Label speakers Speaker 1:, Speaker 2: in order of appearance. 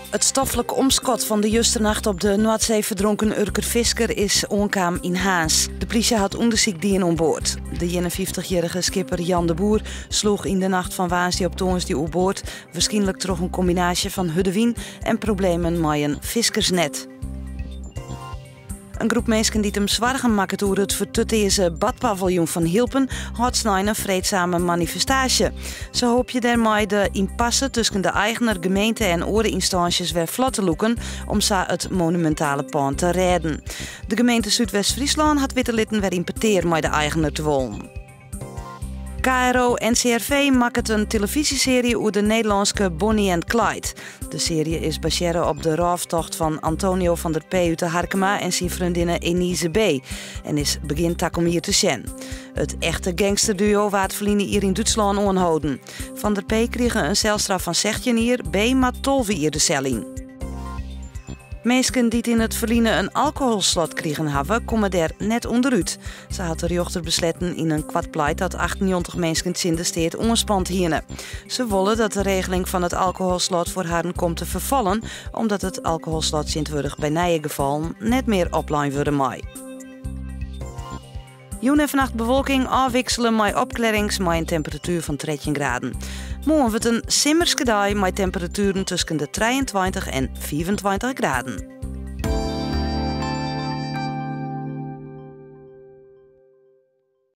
Speaker 1: Het stoffelijk omskot van de justernacht op de Noordzee verdronken Urker Fisker is onkaam in Haas. De politie had onderzoek die aan boord. De 51-jarige skipper Jan de Boer sloeg in de nacht van woensdag op donderdag op boord. Waarschijnlijk toch een combinatie van huddewien en problemen met een viskersnet. Een groep mensen die hem zwaar maken door het vertutteze badpaviljoen van Hilpen houdt een vreedzame manifestatie. Ze hoop je daarmee de impasse tussen de eigenaar, gemeente en andere instanties weer vlot te loeken om zo het monumentale pand te redden. De gemeente Zuidwest-Friesland had wittelitten weer importeer met de eigenaar te wonen. KRO-NCRV maakt een televisieserie over de Nederlandse Bonnie en Clyde. De serie is gebaseerd op de raaftocht van Antonio van der P. uit de Harkema en zijn vriendin Enise B. En is begin tak om hier te zien. Het echte gangsterduo waard verliezen hier in Duitsland aanhouden. Van der P. kreeg een celstraf van 16 jaar, B. maar 12 jaar de cel in. Mensen die in het verliezen een alcoholslot kregen hebben, komen daar net onderuit. Ze had de rechter besletten in een kwartpleit dat 98 mensen in de steed onspant hierne. Ze willen dat de regeling van het alcoholslot voor haar komt te vervallen, omdat het alcoholslot sintwurdig bij nieuwe gevallen net meer opline worden mij. Joen en vannacht bewolking afwisselen met opklarings met een temperatuur van 13 graden. Morgen wordt een simmerske dag met temperaturen tussen de 23 en 24 graden.